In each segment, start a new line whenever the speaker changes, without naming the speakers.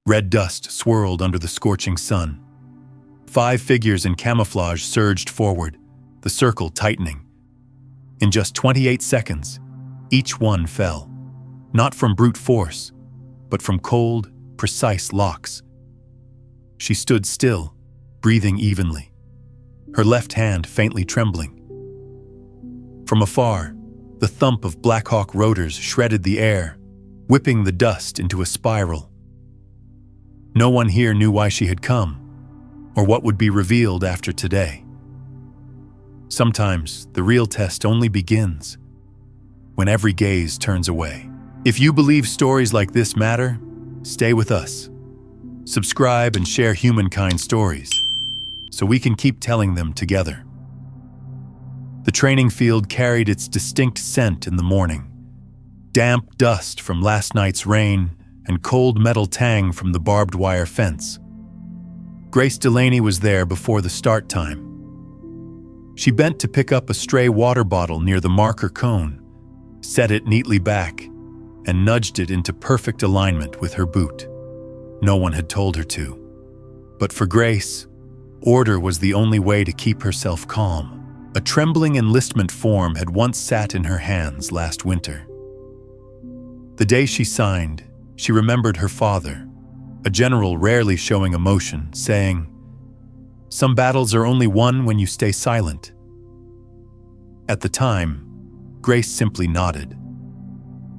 Red dust swirled under the scorching sun. 5 figures in camouflage surged forward, the circle tightening. In just 28 seconds, each one fell, not from brute force, but from cold, precise locks. She stood still, breathing evenly, her left hand faintly trembling. From afar, the thump of Blackhawk rotors shredded the air, whipping the dust into a spiral. No one here knew why she had come, or what would be revealed after today. Sometimes the real test only begins when every gaze turns away. If you believe stories like this matter, stay with us. Subscribe and share HumanKind Stories so we can keep telling them together. The training field carried its distinct scent in the morning. Damp dust from last night's rain and cold metal tang from the barbed wire fence. Grace Delaney was there before the start time. She bent to pick up a stray water bottle near the marker cone, set it neatly back, and nudged it into perfect alignment with her boot. No one had told her to. But for Grace, order was the only way to keep herself calm. A trembling enlistment form had once sat in her hands last winter. The day she signed, she remembered her father, a general rarely showing emotion, saying, "Some battles are only won when you stay silent." At the time, Grace simply nodded.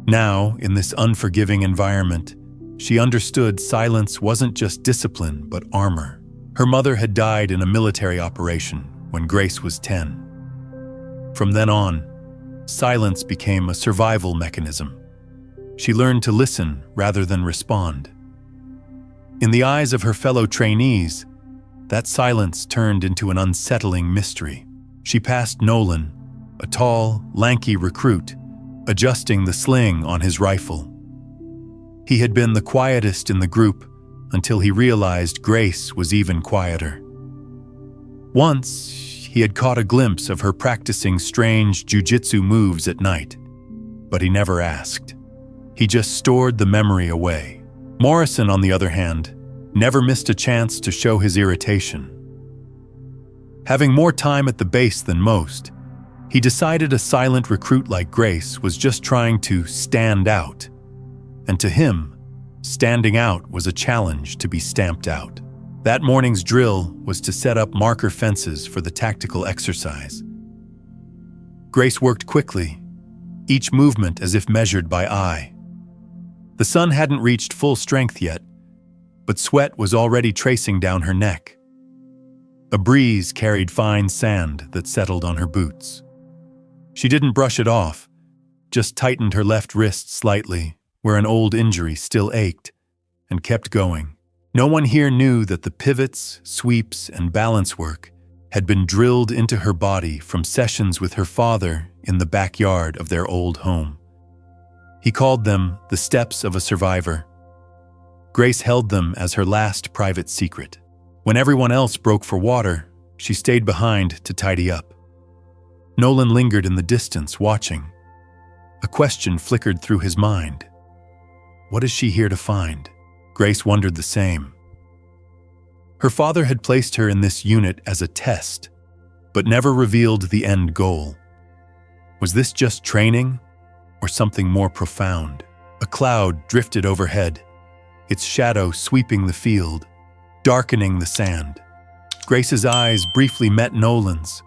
Now, in this unforgiving environment, she understood silence wasn't just discipline, but armor. Her mother had died in a military operation when Grace was 10. From then on, silence became a survival mechanism. She learned to listen rather than respond. In the eyes of her fellow trainees, that silence turned into an unsettling mystery. She passed Nolan, a tall, lanky recruit, adjusting the sling on his rifle. He had been the quietest in the group until he realized Grace was even quieter. Once, he had caught a glimpse of her practicing strange jujitsu moves at night, but he never asked. He just stored the memory away. Morrison, on the other hand, never missed a chance to show his irritation. Having more time at the base than most, he decided a silent recruit like Grace was just trying to stand out. And to him, standing out was a challenge to be stamped out. That morning's drill was to set up marker fences for the tactical exercise. Grace worked quickly, each movement as if measured by eye. The sun hadn't reached full strength yet, but sweat was already tracing down her neck. A breeze carried fine sand that settled on her boots. She didn't brush it off, just tightened her left wrist slightly, where an old injury still ached, and kept going. No one here knew that the pivots, sweeps, and balance work had been drilled into her body from sessions with her father in the backyard of their old home. He called them the steps of a survivor. Grace held them as her last private secret. When everyone else broke for water, she stayed behind to tidy up. Nolan lingered in the distance, watching. A question flickered through his mind. What is she here to find? Grace wondered the same. Her father had placed her in this unit as a test, but never revealed the end goal. Was this just training, or something more profound? A cloud drifted overhead, its shadow sweeping the field, darkening the sand. Grace's eyes briefly met Nolan's,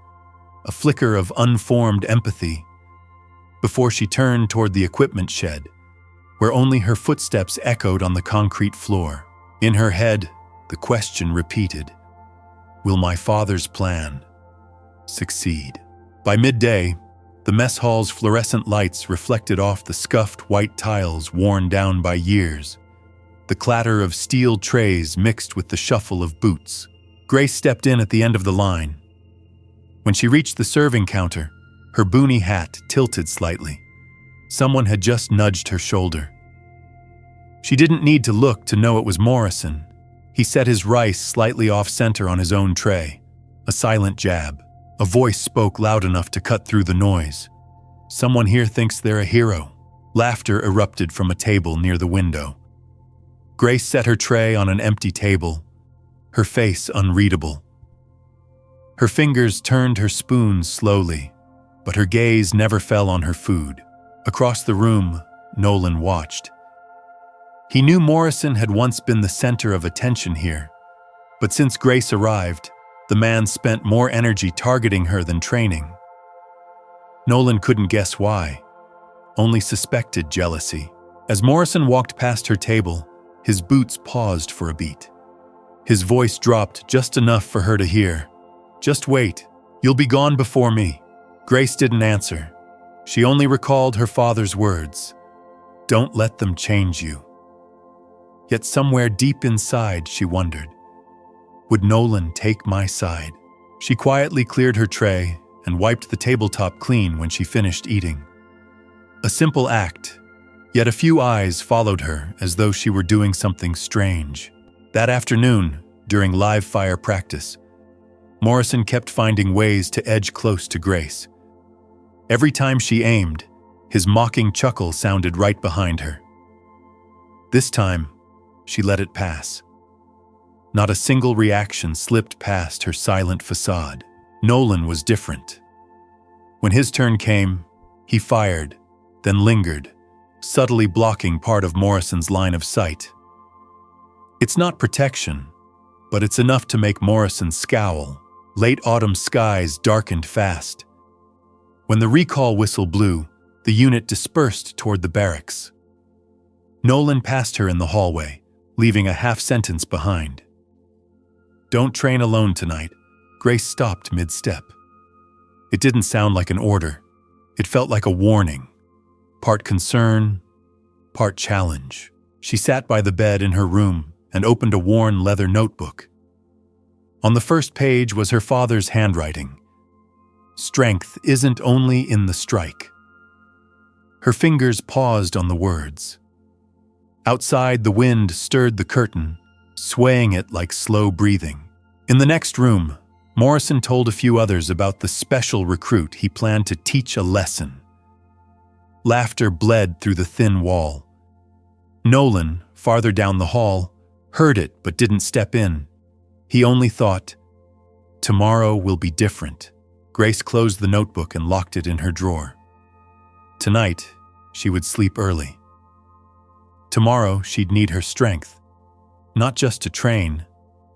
a flicker of unformed empathy, before she turned toward the equipment shed, where only her footsteps echoed on the concrete floor. In her head, the question repeated, will my father's plan succeed? By midday, the mess hall's fluorescent lights reflected off the scuffed white tiles worn down by years. The clatter of steel trays mixed with the shuffle of boots. Grace stepped in at the end of the line. When she reached the serving counter, her boonie hat tilted slightly. Someone had just nudged her shoulder. She didn't need to look to know it was Morrison. He set his rice slightly off-center on his own tray. A silent jab. A voice spoke loud enough to cut through the noise. Someone here thinks they're a hero. Laughter erupted from a table near the window. Grace set her tray on an empty table, her face unreadable. Her fingers turned her spoon slowly, but her gaze never fell on her food. Across the room, Nolan watched. He knew Morrison had once been the center of attention here, but since Grace arrived, the man spent more energy targeting her than training. Nolan couldn't guess why, only suspected jealousy. As Morrison walked past her table, his boots paused for a beat. His voice dropped just enough for her to hear. "Just wait, you'll be gone before me." Grace didn't answer. She only recalled her father's words, "Don't let them change you." Yet somewhere deep inside, she wondered, would Nolan take my side? She quietly cleared her tray and wiped the tabletop clean when she finished eating. A simple act, yet a few eyes followed her as though she were doing something strange. That afternoon, during live fire practice, Morrison kept finding ways to edge close to Grace. Every time she aimed, his mocking chuckle sounded right behind her. This time, she let it pass. Not a single reaction slipped past her silent facade. Nolan was different. When his turn came, he fired, then lingered, subtly blocking part of Morrison's line of sight. It's not protection, but it's enough to make Morrison scowl. Late autumn skies darkened fast. When the recall whistle blew, the unit dispersed toward the barracks. Nolan passed her in the hallway, leaving a half-sentence behind. "Don't train alone tonight." Grace stopped mid-step. It didn't sound like an order. It felt like a warning. Part concern, part challenge. She sat by the bed in her room and opened a worn leather notebook. On the first page was her father's handwriting. "Strength isn't only in the strike." Her fingers paused on the words. Outside, the wind stirred the curtain, swaying it like slow breathing. In the next room, Morrison told a few others about the special recruit he planned to teach a lesson. Laughter bled through the thin wall. Nolan, farther down the hall, heard it but didn't step in. He only thought, "Tomorrow will be different." Grace closed the notebook and locked it in her drawer. Tonight, she would sleep early. Tomorrow, she'd need her strength, not just to train,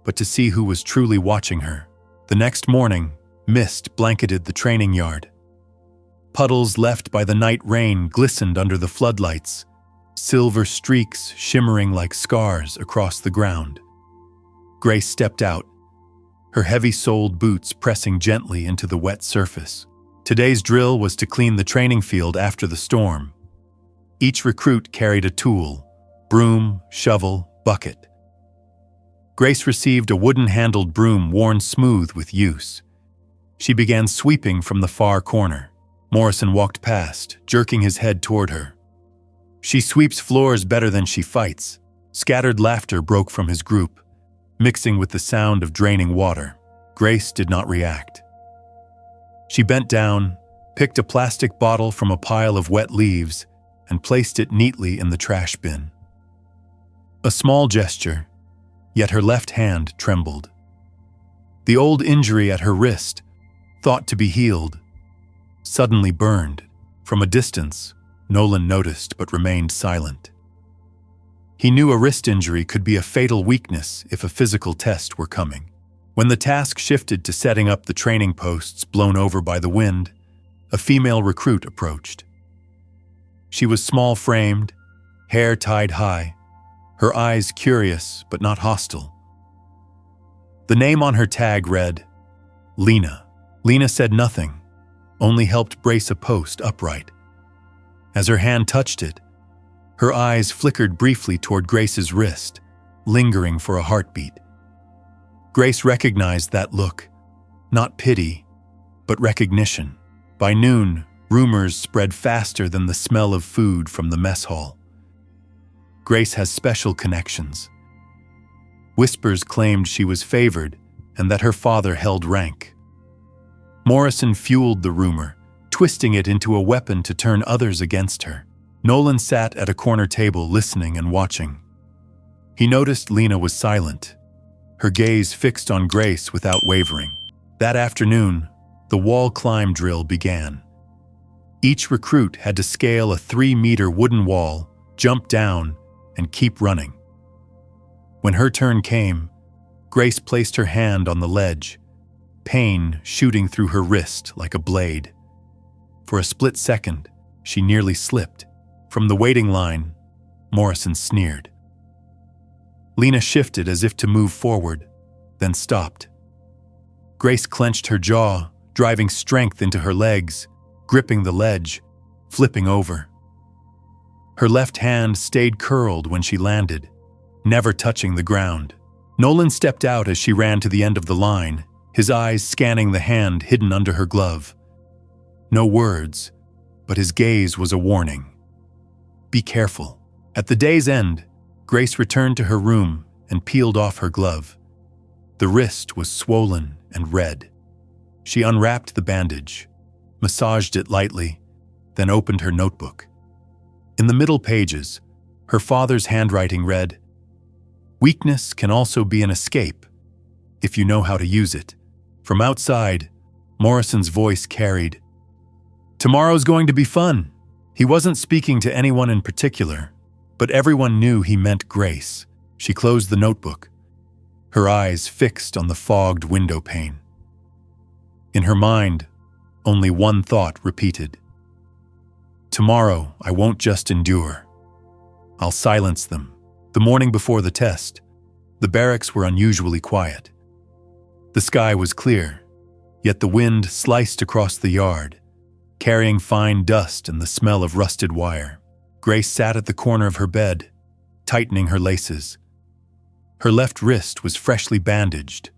but to see who was truly watching her. The next morning, mist blanketed the training yard. Puddles left by the night rain glistened under the floodlights, silver streaks shimmering like scars across the ground. Grace stepped out, her heavy-soled boots pressing gently into the wet surface. Today's drill was to clean the training field after the storm. Each recruit carried a tool: broom, shovel, bucket. Grace received a wooden-handled broom worn smooth with use. She began sweeping from the far corner. Morrison walked past, jerking his head toward her. "She sweeps floors better than she fights." Scattered laughter broke from his group, mixing with the sound of draining water. Grace did not react. She bent down, picked a plastic bottle from a pile of wet leaves, and placed it neatly in the trash bin. A small gesture, yet her left hand trembled. The old injury at her wrist, thought to be healed, suddenly burned. From a distance, Nolan noticed but remained silent. He knew a wrist injury could be a fatal weakness if a physical test were coming. When the task shifted to setting up the training posts blown over by the wind, a female recruit approached. She was small-framed, hair tied high, her eyes curious but not hostile. The name on her tag read, Lena. Lena said nothing, only helped brace a post upright. As her hand touched it, her eyes flickered briefly toward Grace's wrist, lingering for a heartbeat. Grace recognized that look, not pity, but recognition. By noon, rumors spread faster than the smell of food from the mess hall. Grace has special connections. Whispers claimed she was favored and that her father held rank. Morrison fueled the rumor, twisting it into a weapon to turn others against her. Nolan sat at a corner table listening and watching. He noticed Lena was silent, her gaze fixed on Grace without wavering. That afternoon, the wall climb drill began. Each recruit had to scale a 3-meter wooden wall, jump down, and keep running. When her turn came, Grace placed her hand on the ledge, pain shooting through her wrist like a blade. For a split second, she nearly slipped. From the waiting line, Morrison sneered. Lena shifted as if to move forward, then stopped. Grace clenched her jaw, driving strength into her legs, gripping the ledge, flipping over. Her left hand stayed curled when she landed, never touching the ground. Nolan stepped out as she ran to the end of the line, his eyes scanning the hand hidden under her glove. No words, but his gaze was a warning. Be careful. At the day's end, Grace returned to her room and peeled off her glove. The wrist was swollen and red. She unwrapped the bandage, massaged it lightly, then opened her notebook. In the middle pages, her father's handwriting read, "Weakness can also be an escape, if you know how to use it." From outside, Morrison's voice carried, "Tomorrow's going to be fun." He wasn't speaking to anyone in particular, but everyone knew he meant Grace. She closed the notebook, her eyes fixed on the fogged window pane. In her mind, only one thought repeated. Tomorrow, I won't just endure. I'll silence them. The morning before the test, the barracks were unusually quiet. The sky was clear, yet the wind sliced across the yard, carrying fine dust and the smell of rusted wire. Grace sat at the corner of her bed, tightening her laces. Her left wrist was freshly bandaged,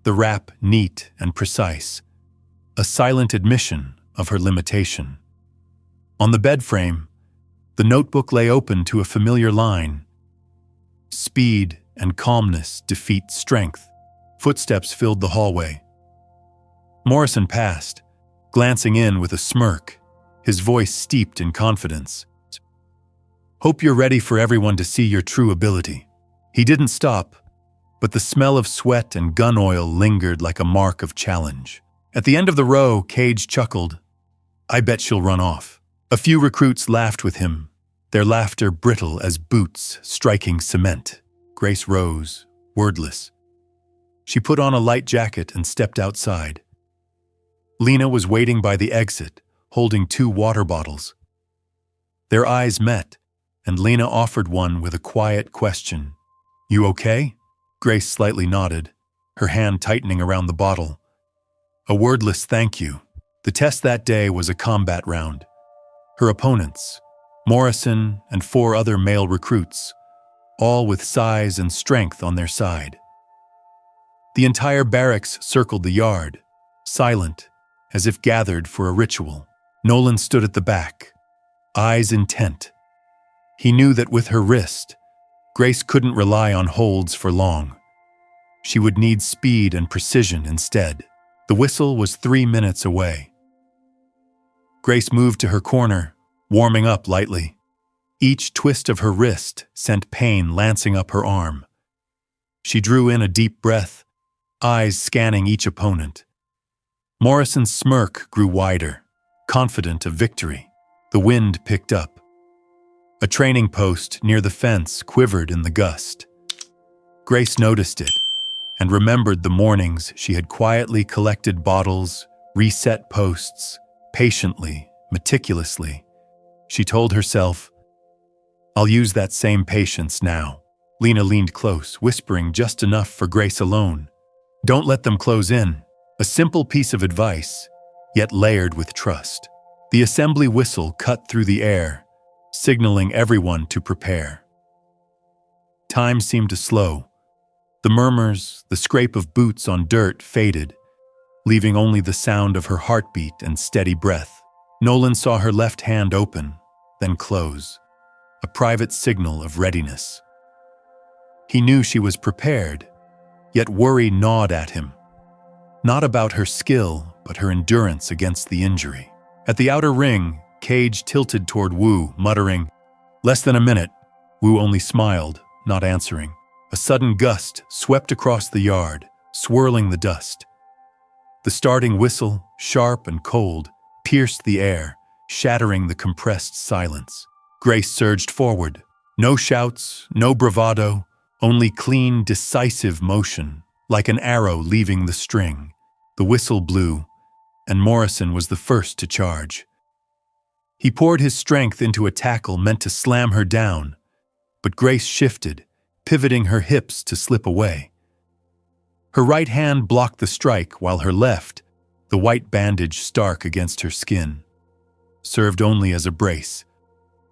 the wrap neat and precise, a silent admission of her limitation. On the bed frame, the notebook lay open to a familiar line. Speed and calmness defeat strength. Footsteps filled the hallway. Morrison passed, glancing in with a smirk, his voice steeped in confidence. "Hope you're ready for everyone to see your true ability." He didn't stop, but the smell of sweat and gun oil lingered like a mark of challenge. At the end of the row, Cage chuckled. "I bet she'll run off." A few recruits laughed with him, their laughter brittle as boots striking cement. Grace rose, wordless. She put on a light jacket and stepped outside. Lena was waiting by the exit, holding 2 water bottles. Their eyes met, and Lena offered one with a quiet question. "You okay?" Grace slightly nodded, her hand tightening around the bottle. A wordless thank you. The test that day was a combat round. Her opponents, Morrison and 4 other male recruits, all with size and strength on their side. The entire barracks circled the yard, silent, as if gathered for a ritual. Nolan stood at the back, eyes intent. He knew that with her wrist, Grace couldn't rely on holds for long. She would need speed and precision instead. The whistle was 3 minutes away. Grace moved to her corner, warming up lightly. Each twist of her wrist sent pain lancing up her arm. She drew in a deep breath, eyes scanning each opponent. Morrison's smirk grew wider, confident of victory. The wind picked up. A training post near the fence quivered in the gust. Grace noticed it and remembered the mornings she had quietly collected bottles, reset posts, patiently, meticulously. She told herself, "I'll use that same patience now." Lena leaned close, whispering just enough for Grace alone. "Don't let them close in." A simple piece of advice, yet layered with trust. The assembly whistle cut through the air, signaling everyone to prepare. Time seemed to slow. The murmurs, the scrape of boots on dirt faded, leaving only the sound of her heartbeat and steady breath. Nolan saw her left hand open, then close, a private signal of readiness. He knew she was prepared, yet worry gnawed at him. Not about her skill, but her endurance against the injury. At the outer ring, Cage tilted toward Wu, muttering, "Less than a minute." Wu only smiled, not answering. A sudden gust swept across the yard, swirling the dust. The starting whistle, sharp and cold, pierced the air, shattering the compressed silence. Grace surged forward. No shouts, no bravado, only clean, decisive motion, like an arrow leaving the string. The whistle blew, and Morrison was the first to charge. He poured his strength into a tackle meant to slam her down, but Grace shifted, pivoting her hips to slip away. Her right hand blocked the strike while her left, the white bandage stark against her skin, served only as a brace,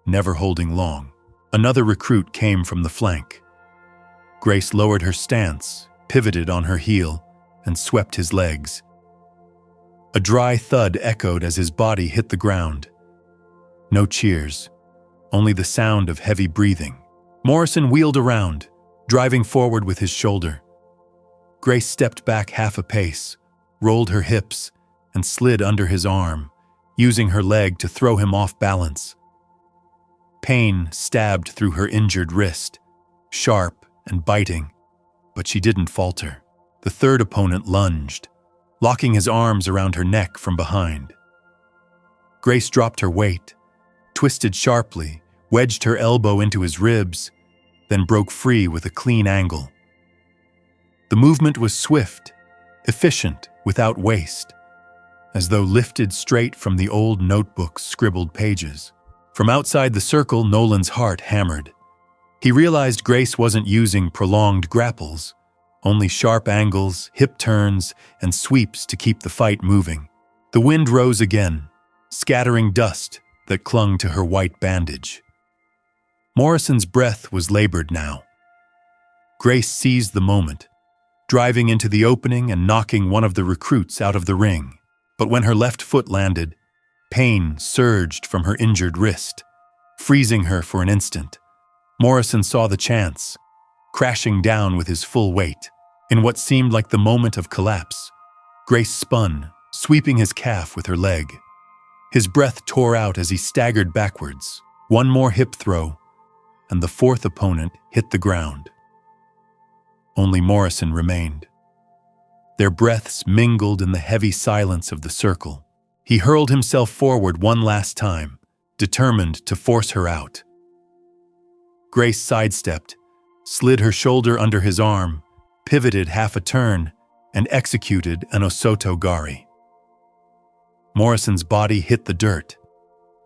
never holding long. Another recruit came from the flank. Grace lowered her stance, pivoted on her heel, and swept his legs. A dry thud echoed as his body hit the ground. No cheers, only the sound of heavy breathing. Morrison wheeled around, driving forward with his shoulder. Grace stepped back half a pace, rolled her hips, and slid under his arm, using her leg to throw him off balance. Pain stabbed through her injured wrist, sharp and biting, but she didn't falter. The third opponent lunged, locking his arms around her neck from behind. Grace dropped her weight, twisted sharply, wedged her elbow into his ribs, then broke free with a clean angle. The movement was swift, efficient, without waste, as though lifted straight from the old notebook's scribbled pages. From outside the circle, Nolan's heart hammered. He realized Grace wasn't using prolonged grapples, only sharp angles, hip turns, and sweeps to keep the fight moving. The wind rose again, scattering dust that clung to her white bandage. Morrison's breath was labored now. Grace seized the moment, driving into the opening and knocking one of the recruits out of the ring. But when her left foot landed, pain surged from her injured wrist, freezing her for an instant. Morrison saw the chance, crashing down with his full weight. In what seemed like the moment of collapse, Grace spun, sweeping his calf with her leg. His breath tore out as he staggered backwards. One more hip throw, and the fourth opponent hit the ground. Only Morrison remained. Their breaths mingled in the heavy silence of the circle. He hurled himself forward one last time, determined to force her out. Grace sidestepped, slid her shoulder under his arm, pivoted half a turn, and executed an Osoto Gari. Morrison's body hit the dirt.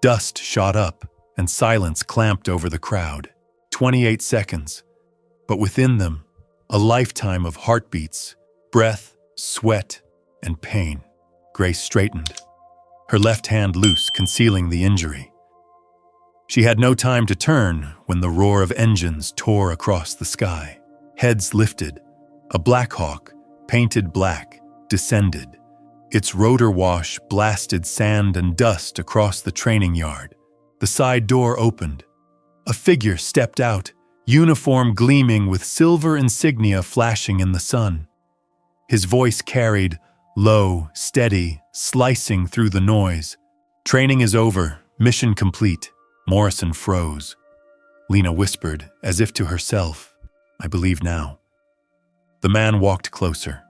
Dust shot up, and silence clamped over the crowd. 28 seconds, but within them, a lifetime of heartbeats, breath, sweat, and pain. Grace straightened, her left hand loose, concealing the injury. She had no time to turn when the roar of engines tore across the sky. Heads lifted. A Black Hawk, painted black, descended. Its rotor wash blasted sand and dust across the training yard. The side door opened. A figure stepped out, uniform gleaming with silver insignia flashing in the sun. His voice carried, low, steady, slicing through the noise. "Training is over. Mission complete." Morrison froze. Lena whispered, as if to herself, "I believe now." The man walked closer.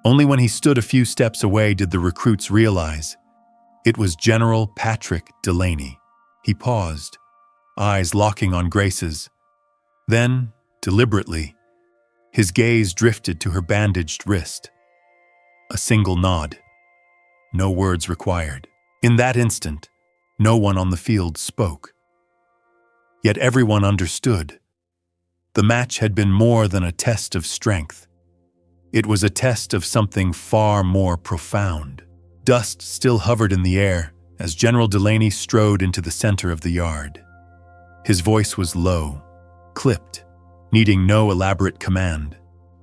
Only when he stood a few steps away did the recruits realize it was General Patrick Delaney. He paused, eyes locking on Grace's. Then, deliberately, his gaze drifted to her bandaged wrist. A single nod. No words required. In that instant, no one on the field spoke. Yet everyone understood. The match had been more than a test of strength. It was a test of something far more profound. Dust still hovered in the air as General Delaney strode into the center of the yard. His voice was low, clipped, needing no elaborate command.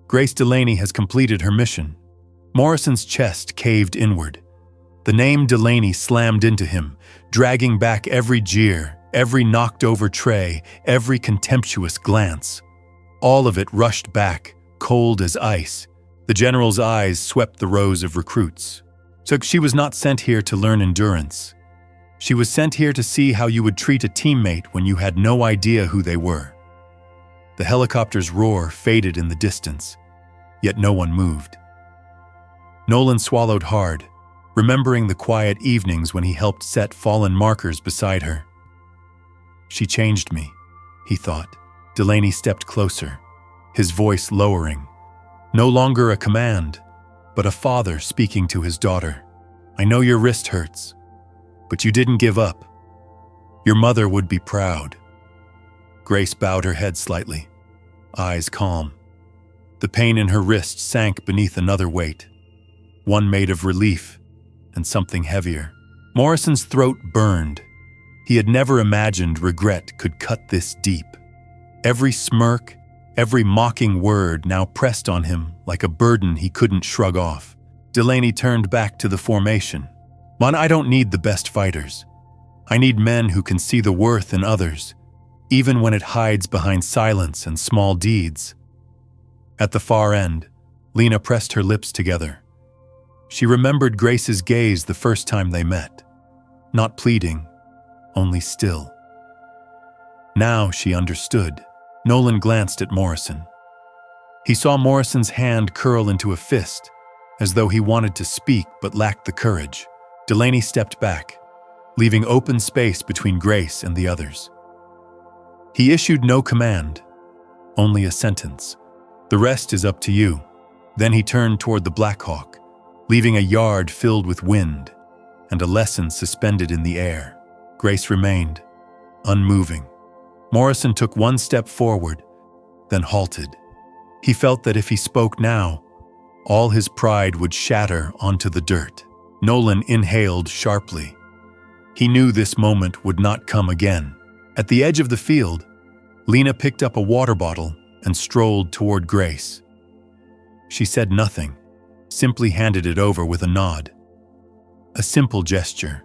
"Grace Delaney has completed her mission." Morrison's chest caved inward. The name Delaney slammed into him, dragging back every jeer, every knocked-over tray, every contemptuous glance. All of it rushed back, cold as ice. The general's eyes swept the rows of recruits. So she was not sent here to learn endurance. She was sent here to see how you would treat a teammate when you had no idea who they were. The helicopter's roar faded in the distance, yet no one moved. Nolan swallowed hard, remembering the quiet evenings when he helped set fallen markers beside her. She changed me, he thought. Delaney stepped closer, his voice lowering. No longer a command, but a father speaking to his daughter. I know your wrist hurts, but you didn't give up. Your mother would be proud. Grace bowed her head slightly, eyes calm. The pain in her wrist sank beneath another weight, one made of relief and something heavier. Morrison's throat burned. He had never imagined regret could cut this deep. Every smirk, every mocking word now pressed on him like a burden he couldn't shrug off. Delaney turned back to the formation. "Man, I don't need the best fighters. I need men who can see the worth in others, even when it hides behind silence and small deeds." At the far end, Lena pressed her lips together. She remembered Grace's gaze the first time they met. Not pleading, only still. Now she understood. Nolan glanced at Morrison. He saw Morrison's hand curl into a fist, as though he wanted to speak but lacked the courage. Delaney stepped back, leaving open space between Grace and the others. He issued no command, only a sentence. "The rest is up to you." Then he turned toward the Black Hawk, leaving a yard filled with wind and a lesson suspended in the air. Grace remained, unmoving. Morrison took one step forward, then halted. He felt that if he spoke now, all his pride would shatter onto the dirt. Nolan inhaled sharply. He knew this moment would not come again. At the edge of the field, Lena picked up a water bottle and strolled toward Grace. She said nothing, simply handed it over with a nod. A simple gesture,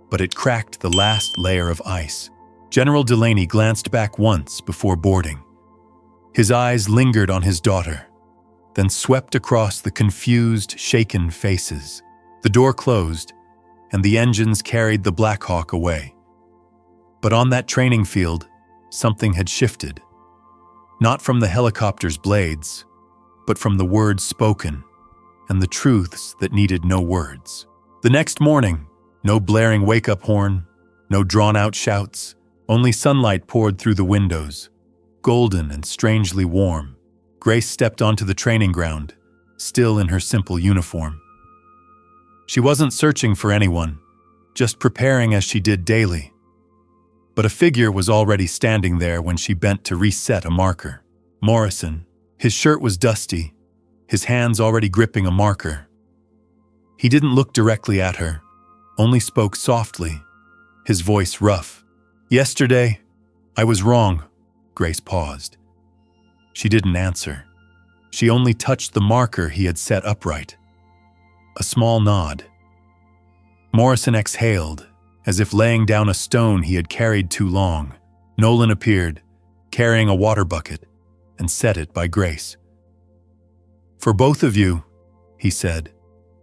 but it cracked the last layer of ice. General Delaney glanced back once before boarding. His eyes lingered on his daughter, then swept across the confused, shaken faces. The door closed, and the engines carried the Black Hawk away. But on that training field, something had shifted. Not from the helicopter's blades, but from the words spoken and the truths that needed no words. The next morning, no blaring wake-up horn, no drawn-out shouts, only sunlight poured through the windows, golden and strangely warm. Grace stepped onto the training ground, still in her simple uniform. She wasn't searching for anyone, just preparing as she did daily. But a figure was already standing there when she bent to reset a marker. Morrison. His shirt was dusty, his hands already gripping a marker. He didn't look directly at her, only spoke softly, his voice rough. "Yesterday, I was wrong." Grace paused. She didn't answer. She only touched the marker he had set upright. A small nod. Morrison exhaled, as if laying down a stone he had carried too long. Nolan appeared, carrying a water bucket, and set it by Grace. "For both of you," he said,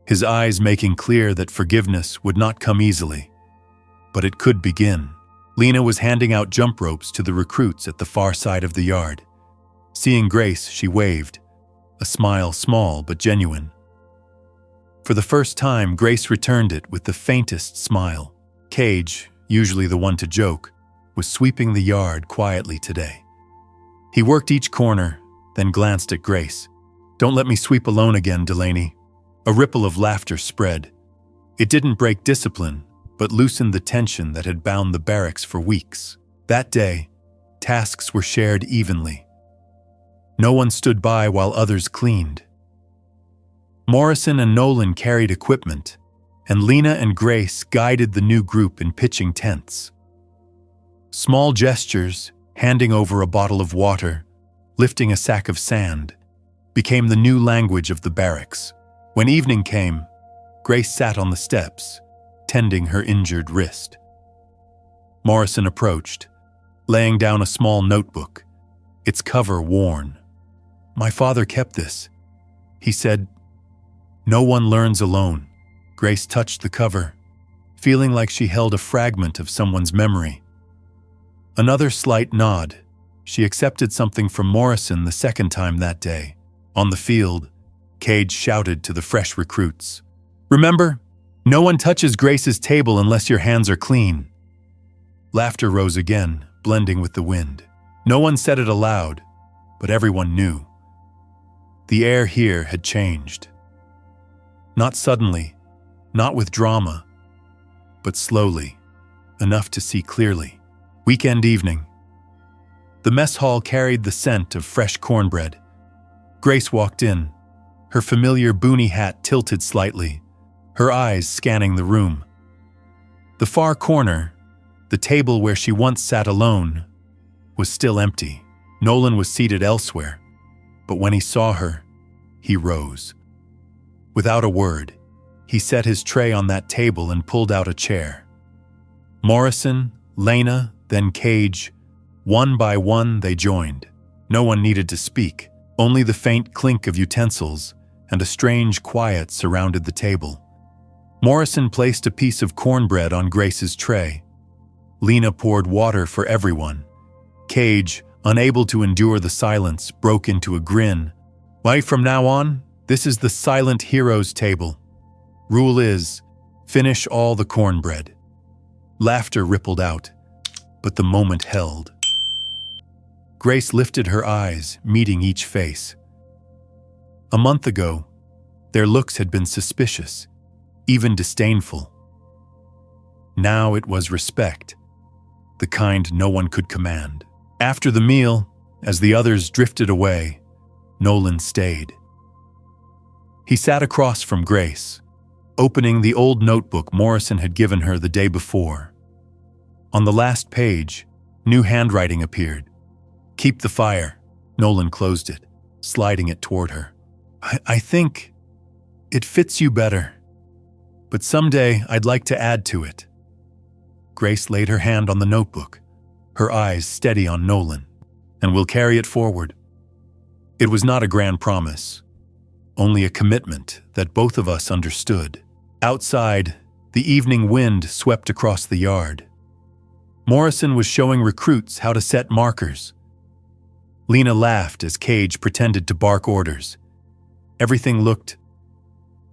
his eyes making clear that forgiveness would not come easily. But it could begin. Lena was handing out jump ropes to the recruits at the far side of the yard. Seeing Grace, she waved, a smile small but genuine. For the first time, Grace returned it with the faintest smile. Cage, usually the one to joke, was sweeping the yard quietly today. He worked each corner, then glanced at Grace. "Don't let me sweep alone again, Delaney." A ripple of laughter spread. It didn't break discipline, but loosened the tension that had bound the barracks for weeks. That day, tasks were shared evenly. No one stood by while others cleaned. Morrison and Nolan carried equipment, and Lena and Grace guided the new group in pitching tents. Small gestures, handing over a bottle of water, lifting a sack of sand, became the new language of the barracks. When evening came, Grace sat on the steps, tending her injured wrist. Morrison approached, laying down a small notebook, its cover worn. "My father kept this," he said. "No one learns alone." Grace touched the cover, feeling like she held a fragment of someone's memory. Another slight nod, she accepted something from Morrison the second time that day. On the field, Cage shouted to the fresh recruits, "Remember, no one touches Grace's table unless your hands are clean." Laughter rose again, blending with the wind. No one said it aloud, but everyone knew. The air here had changed. Not suddenly, not with drama, but slowly, enough to see clearly. Weekend evening. The mess hall carried the scent of fresh cornbread. Grace walked in, her familiar boonie hat tilted slightly, her eyes scanning the room. The far corner, the table where she once sat alone, was still empty. Nolan was seated elsewhere, but when he saw her, he rose. Without a word, he set his tray on that table and pulled out a chair. Morrison, Lena, then Cage, one by one they joined. No one needed to speak, only the faint clink of utensils and a strange quiet surrounded the table. Morrison placed a piece of cornbread on Grace's tray. Lena poured water for everyone. Cage, unable to endure the silence, broke into a grin. "Right from now on, this is the silent heroes table. Rule is, finish all the cornbread." Laughter rippled out, but the moment held. Grace lifted her eyes, meeting each face. A month ago, their looks had been suspicious, even disdainful. Now it was respect, the kind no one could command. After the meal, as the others drifted away, Nolan stayed. He sat across from Grace, opening the old notebook Morrison had given her the day before. On the last page, new handwriting appeared. "Keep the fire." Nolan closed it, sliding it toward her. I think it fits you better, but someday I'd like to add to it." Grace laid her hand on the notebook, her eyes steady on Nolan. "And we'll carry it forward." It was not a grand promise, only a commitment that both of us understood. Outside, the evening wind swept across the yard. Morrison was showing recruits how to set markers. Lena laughed as Cage pretended to bark orders. Everything looked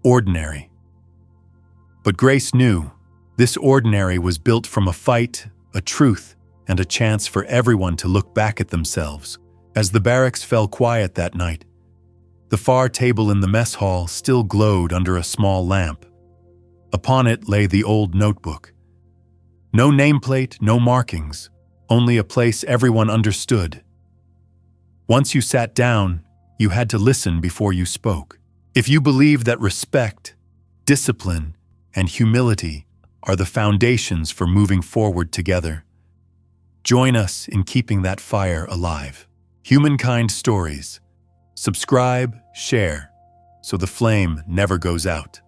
ordinary. But Grace knew this ordinary was built from a fight, a truth, and a chance for everyone to look back at themselves. As the barracks fell quiet that night, the far table in the mess hall still glowed under a small lamp. Upon it lay the old notebook. No nameplate, no markings, only a place everyone understood. Once you sat down, you had to listen before you spoke. If you believe that respect, discipline, and humility are the foundations for moving forward together, join us in keeping that fire alive. HumanKind Stories. Subscribe, share, so the flame never goes out.